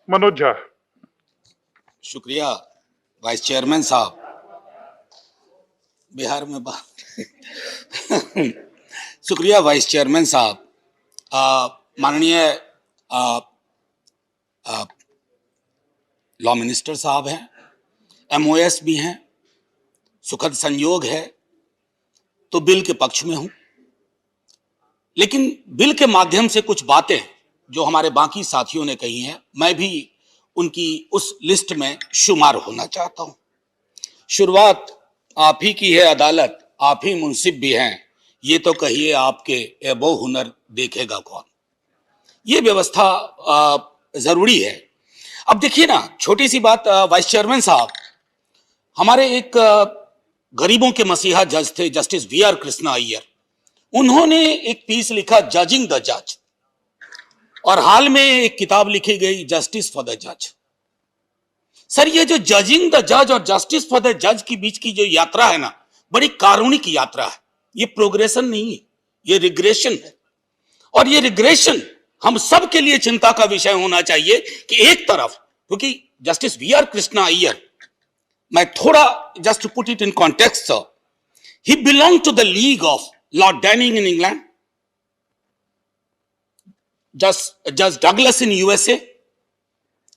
मनोज झा। शुक्रिया vice chairman साहब। बिहार में बात शुक्रिया वाइस चेयरमैन साहब। माननीय लॉ मिनिस्टर साहब हैं, एमओएस भी हैं। सुखद संयोग है तो बिल के पक्ष में हूं, लेकिन बिल के माध्यम से कुछ बातें जो हमारे बाकी साथियों ने कही हैं, मैं भी उनकी उस लिस्ट में शुमार होना चाहता हूं। शुरुआत आप ही की है अदालत, आप ही मुंसिफ भी हैं, ये तो कहिए आपके एबो हुनर देखेगा कौन। ये व्यवस्था जरूरी है। अब देखिए ना, छोटी सी बात वाइस चेयरमैन साहब, हमारे एक गरीबों के मसीहा जज थे जस्टिस वी.आर. कृष्णा अय्यर। उन्होंने एक पीस लिखा जजिंग द जज, और हाल में एक किताब लिखी गई जस्टिस फॉर द जज। सर, ये जो जजिंग द जज और जस्टिस फॉर द जज के बीच की जो यात्रा है ना, बड़ी कारुणिक यात्रा है। ये प्रोग्रेशन नहीं है, ये रिग्रेशन है। और ये रिग्रेशन हम सब के लिए चिंता का विषय होना चाहिए कि एक तरफ, क्योंकि जस्टिस वी.आर. कृष्णा अय्यर, मैं थोड़ा just to put it in context sir, he belong to the league of Lord Denning in England, Judge Douglas in USA,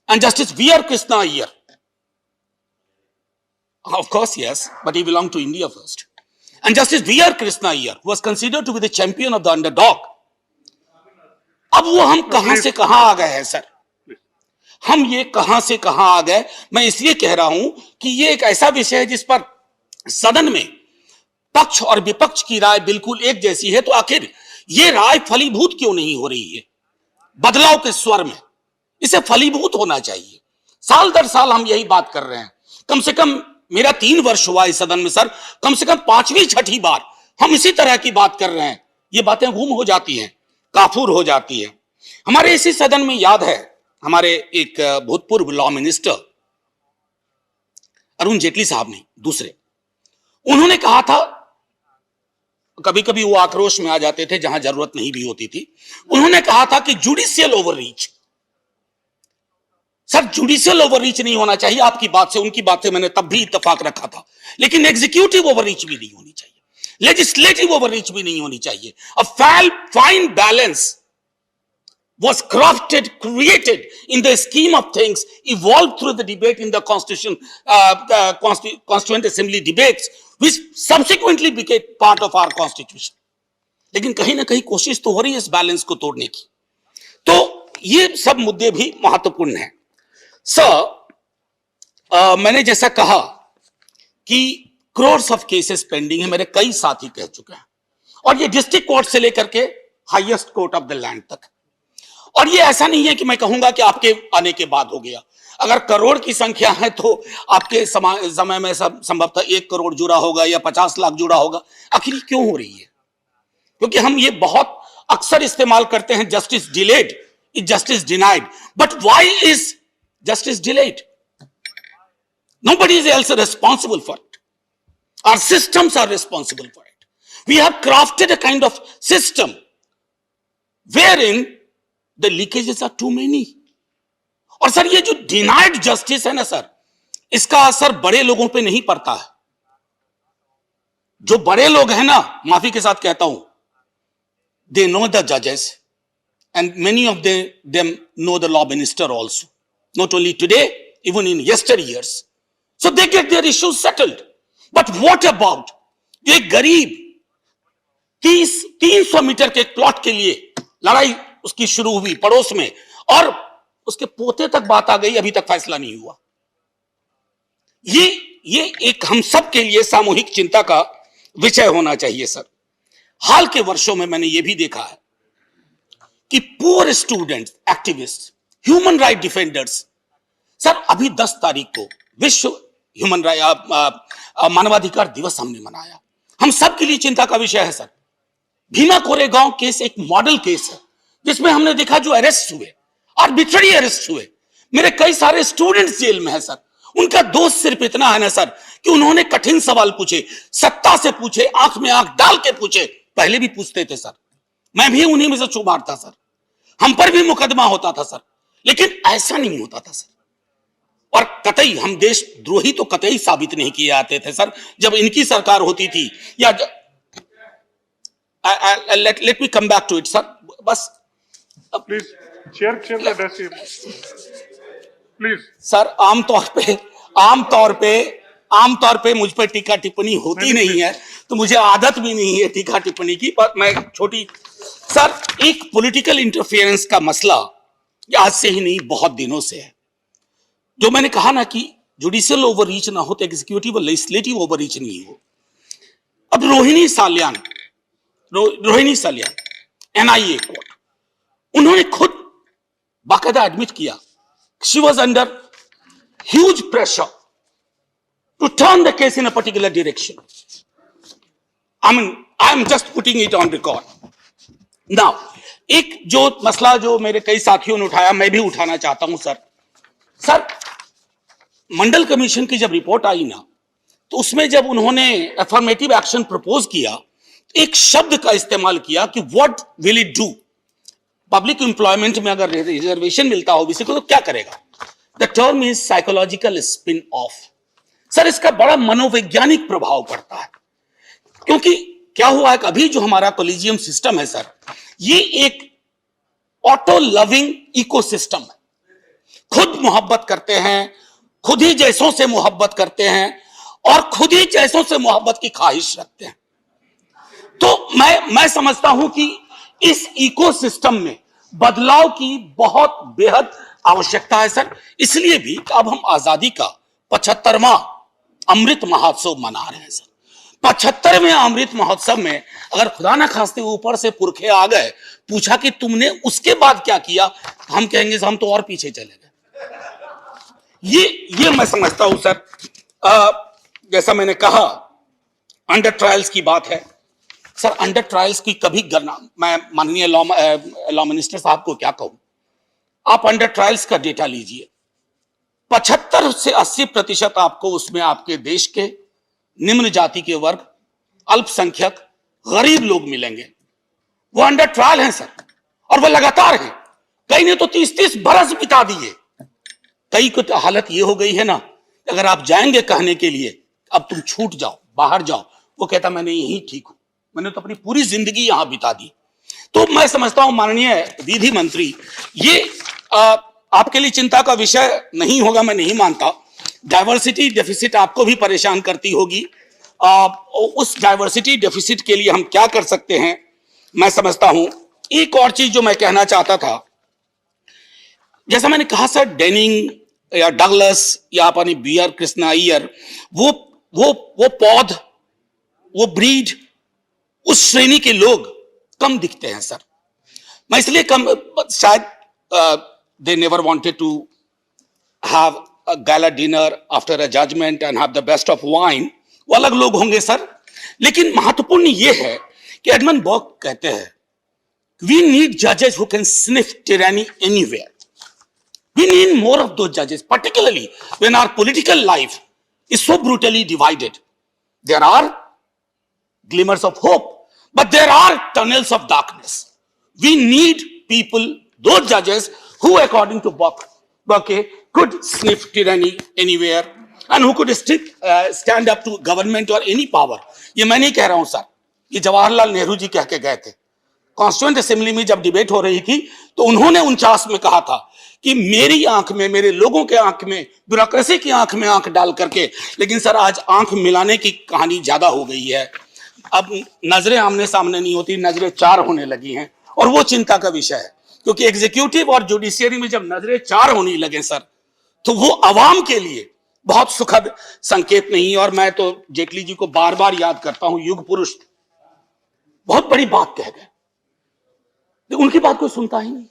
and Justice V.R. Krishna Iyer. Of course, yes, but he belonged to India first. And Justice V.R. Krishna Iyer was considered to be the champion of the underdog. अब वो हम कहां से कहां आ गए हैं sir, हम ये कहां से कहां आ गए। मैं इसलिए कह रहा हूं कि ये एक ऐसा विषय है जिस पर सदन में पक्ष और विपक्ष की राय बिल्कुल एक जैसी है, तो आखिर ये राय फलीभूत क्यों नहीं हो रही है बदलाव के स्वर में? इसे फलीभूत होना चाहिए। साल दर साल हम यही बात कर रहे हैं। कम से कम मेरा 3 वर्ष हुआ इस सदन में सर, कम से कम 5वीं 6ठी बार हम इसी तरह की बात कर रहे हैं। ये बातें गुम हो जाती हैं, काफूर हो जाती है। हमारे इसी सदन में याद है, हमारे एक भूतपूर्व लॉ मिनिस्टर अरुण जेटली साहब ने, दूसरे, उन्होंने कहा था, कभी कभी वो आक्रोश में आ जाते थे जहां जरूरत नहीं भी होती थी, उन्होंने कहा था कि judicial overreach. Sir, judicial overreach नहीं होना चाहिए। आपकी बात से, उनकी बात से मैंने तब भी इत्तेफाक रखा था, लेकिन एग्जीक्यूटिव ओवररीच भी नहीं होनी चाहिए, लेजिस्लेटिव ओवररीच भी नहीं होनी चाहिए। A fine balance was crafted, created in the scheme of things, evolved through the debate in the Constituent Assembly debates, which subsequently became part of our Constitution. लेकिन कहीं ना कहीं कोशिश तो हो रही है इस बैलेंस को तोड़ने की। तो ये सब मुद्दे भी महत्वपूर्ण हैं। सर, मैंने जैसा कहा कि crores of cases पेंडिंग है, मेरे कई साथी कह चुके हैं, और ये डिस्ट्रिक्ट कोर्ट से लेकर के highest court of the land तक। और ये ऐसा नहीं है कि मैं कहूंगा कि आपके आने के बाद हो गया। अगर करोड़ की संख्या है तो आपके समय में संभवतः 1 करोड़ जुड़ा होगा या 50 लाख जुड़ा होगा। आखिर क्यों हो रही है? क्योंकि हम ये बहुत अक्सर इस्तेमाल करते हैं, justice delayed is justice denied. But why is justice delayed? Nobody is else responsible for it. Our systems are responsible for it. We have crafted a kind of system wherein the leakages are too many. और sir, ये जो denied justice है ना sir, इसका असर बड़े लोगों पे नहीं पड़ता है। जो बड़े लोग हैं ना, माफी के साथ कहता हूं, they know the judges and many of them know the law minister also, not only today, even in yesteryears, so they get their issues settled. But what about जो एक गरीब 300 मीटर के एक प्लॉट के लिए लड़ाई उसकी शुरू हुई पड़ोस में, और उसके पोते तक बात आ गई, अभी तक फैसला नहीं हुआ। ये एक हम सब के लिए सामूहिक चिंता का विषय होना चाहिए सर। हाल के वर्षों में मैंने यह भी देखा है कि poor students, activist, human right defenders, sir अभी 10 तारीख को विश्व ह्यूमन राइट मानवाधिकार दिवस हमने मनाया। हम सब के लिए चिंता का विषय है सर। भीमा कोरेगांव केस एक मॉडल केस है जिसमें हमने देखा जो अरेस्ट हुए, आर्बिट्ररी अरेस्ट हुए। मेरे कई सारे स्टूडेंट्स जेल में है सर। उनका दोष सिर्फ इतना है ना सर कि उन्होंने कठिन सवाल पूछे, सत्ता से पूछे, आंख में आंख डाल के पूछे। पहले भी पूछते थे सर, मैं भी उन्हीं में से शुमार था सर। हम पर भी मुकदमा होता था सर, लेकिन ऐसा नहीं होता था सर। और कतई हम देशद्रोही तो कतई साबित नहीं किए जाते थे सर जब इनकी सरकार होती थी। या let me come back to it sir, बस प्लीज चेयर प्लीज। सर आमतौर पे मुझ पर टीका टिप्पणी होती नहीं है, तो मुझे आदत भी नहीं है टीका टिप्पणी की। पर मैं छोटी सर, एक पॉलिटिकल इंटरफेरेंस का मसला आज से ही नहीं बहुत दिनों से है। जो मैंने कहा ना कि जुडिशियल ओवररीच ना हो तो एग्जीक्यूटिव और लेजिस्लेटिव ओवररीच नहीं हो। अब रोहिणी साल्यान एनआईए कोर्ट, उन्होंने खुद बाकायदा एडमिट किया she was under huge pressure to turn the case in a particular direction. I am just putting it on record now. एक जो मसला जो मेरे कई साथियों ने उठाया, मैं भी उठाना चाहता हूं सर, मंडल कमीशन की जब रिपोर्ट आई ना, तो उसमें जब उन्होंने अफर्मेटिव एक्शन प्रपोज किया, एक शब्द का इस्तेमाल किया कि what will it do. Public employment में अगर रिजर्वेशन मिलता हो किसी को तो क्या करेगा। The term is psychological spin off. Sir, इसका बड़ा मनोवैज्ञानिक प्रभाव पड़ता है, क्योंकि क्या हुआ है कि अभी जो हमारा कॉलेजियम सिस्टम है सर, ये एक ऑटो लविंग इकोसिस्टम है। खुद मोहब्बत करते हैं, खुद ही जैसों से मोहब्बत करते हैं और खुद ही जैसों से मोहब्बत की ख्वाहिश रखते हैं। तो मैं समझता हूं कि इस इकोसिस्टम में बदलाव की बहुत बेहद आवश्यकता है सर। इसलिए भी अब हम आजादी का 75वां अमृत महोत्सव मना रहे हैं सर। 75वें अमृत महोत्सव में अगर खुदा ना खास्ते ऊपर से पुरखे आ गए, पूछा कि तुमने उसके बाद क्या किया, हम कहेंगे हम तो और पीछे चले गए। ये मैं समझता हूं सर। जैसा मैंने कहा, अंडर ट्रायल्स की बात है सर। अंडर ट्रायल्स की कभी गणना, मैं माननीय लॉ मिनिस्टर साहब को क्या कहूं, आप अंडर ट्रायल्स का डेटा लीजिए, 75 से 80% आपको उसमें आपके देश के निम्न जाति के वर्ग, अल्पसंख्यक, गरीब लोग मिलेंगे। वो अंडर ट्रायल हैं सर, और वो लगातार हैं। कई ने तो 30-30 बरस बिता दिए। कई को तो हालत ये हो गई है ना, अगर आप जाएंगे कहने के लिए अब तुम छूट जाओ, बाहर जाओ, वो कहता मैं यहीं ठीक हूं, मैंने तो अपनी पूरी जिंदगी यहां बिता दी। तो मैं समझता हूं माननीय विधि मंत्री, ये आपके लिए चिंता का विषय नहीं होगा, मैं नहीं मानता। डाइवर्सिटी डेफिसिट आपको भी परेशान करती होगी। उस डाइवर्सिटी डेफिसिट के लिए हम क्या कर सकते हैं, मैं समझता हूं। एक और चीज जो मैं कहना चाहता था, जैसा मैंने कहा सर, डेनिंग या डगलस या अपनी बियर कृष्णा अय्यर, वो पौध, वो ब्रीड, उस श्रेणी के लोग कम दिखते हैं सर। मैं इसलिए कम, शायद they never wanted to have a gala dinner after a judgment and have the best of wine, वो अलग लोग होंगे सर। लेकिन महत्वपूर्ण ये है कि एडमंड बर्क कहते हैं, we need judges who can sniff tyranny anywhere. We need more of those judges, particularly when our political life is so brutally divided. There are glimmers of hope, but there are tunnels of darkness. We need people, those judges who, according to Burke, could sniff tyranny anywhere and who could stand up to government or any power. ये मैं नहीं कह रहा हूं sir, ये जवाहरलाल नेहरू जी कह के गए थे। कॉन्स्टिट्यूएंट असेंबली में जब डिबेट हो रही थी तो उन्होंने 49 में कहा था कि मेरी आंख में, मेरे लोगों के आंख में, ब्यूरोक्रेसी की आंख में आंख डाल करके। लेकिन सर आज आंख मिलाने की कहानी ज्यादा हो गई है। अब नजरें आमने सामने नहीं होती, नजरें चार होने लगी हैं, और वो चिंता का विषय है। क्योंकि एग्जीक्यूटिव और जुडिशियरी में जब नजरें चार होने लगे सर, तो वो अवाम के लिए बहुत सुखद संकेत नहीं। और मैं तो जेटली जी को बार बार याद करता हूं, युग पुरुष, बहुत बड़ी बात कह गए, उनकी बात कोई सुनता ही नहीं।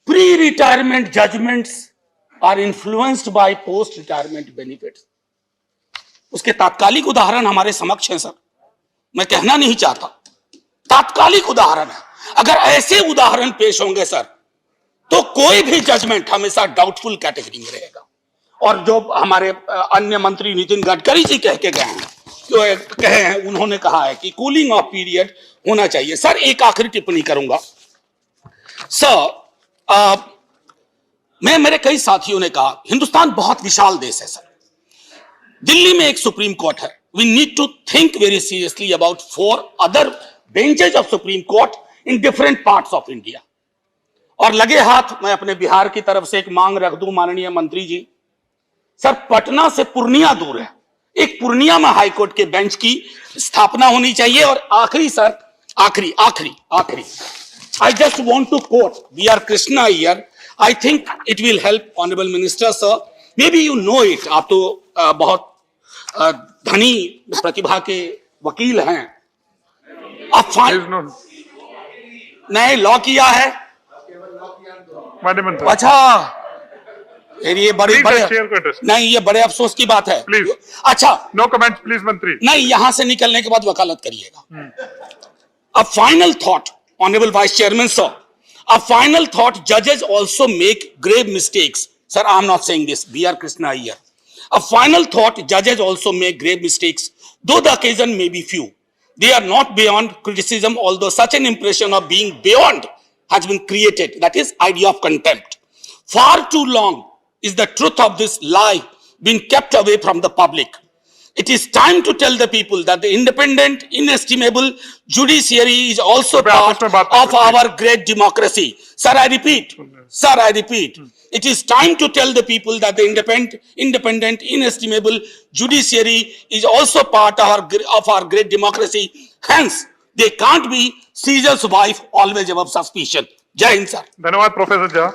Pre retirement judgments are influenced by post retirement benefits. उसके तात्कालिक उदाहरण हमारे समक्ष हैं सर, मैं कहना नहीं चाहता, तात्कालिक उदाहरण है। अगर ऐसे उदाहरण पेश होंगे सर, तो कोई भी जजमेंट हमेशा डाउटफुल कैटेगरी में रहेगा। और जो हमारे अन्य मंत्री नितिन गडकरी जी कह के गए हैं, कहे हैं, उन्होंने कहा है कि कूलिंग ऑफ पीरियड होना चाहिए। सर एक आखिरी टिप्पणी करूंगा सर, मैं मेरे कई साथियों ने कहा हिंदुस्तान बहुत विशाल देश है सर। दिल्ली में एक सुप्रीम कोर्ट है, we need to think very seriously about 4 other benches of Supreme Court in different parts of India. और लगे हाथ मैं अपने बिहार की तरफ से एक मांग रख दूं माननीय मंत्री जी, सर पटना से पूर्णिया दूर है, एक पूर्णिया में हाईकोर्ट के बेंच की स्थापना होनी चाहिए। और आखिरी सर, आखिरी I just want to quote B.R. Krishna here. I think it will help honorable minister sir. Maybe you know it. आप तो बहुत धनी प्रतिभा के वकील हैं। आप नहीं लॉ किया है? अच्छा, ये बड़े नहीं, ये बड़े अफसोस की बात है। प्लीज अच्छा, नो कमेंट प्लीज मंत्री। नहीं, यहां से निकलने के बाद वकालत करिएगा। A final thought, honorable vice chairman sir. A final thought, judges also make grave mistakes. Sir, I am not saying this. B.R. Krishna here. A final thought, judges also make grave mistakes, though the occasion may be few. They are not beyond criticism, although such an impression of being beyond has been created. That is idea of contempt. Far too long is the truth of this lie being kept away from the public. It is time to tell the people that the independent, inestimable judiciary is also part of our great democracy. Sir, I repeat, it is time to tell the people that the independent, inestimable judiciary is also part of our great democracy. Hence, they can't be Caesar's wife always above suspicion. Jai Hind, sir. धन्यवाद professor Jha.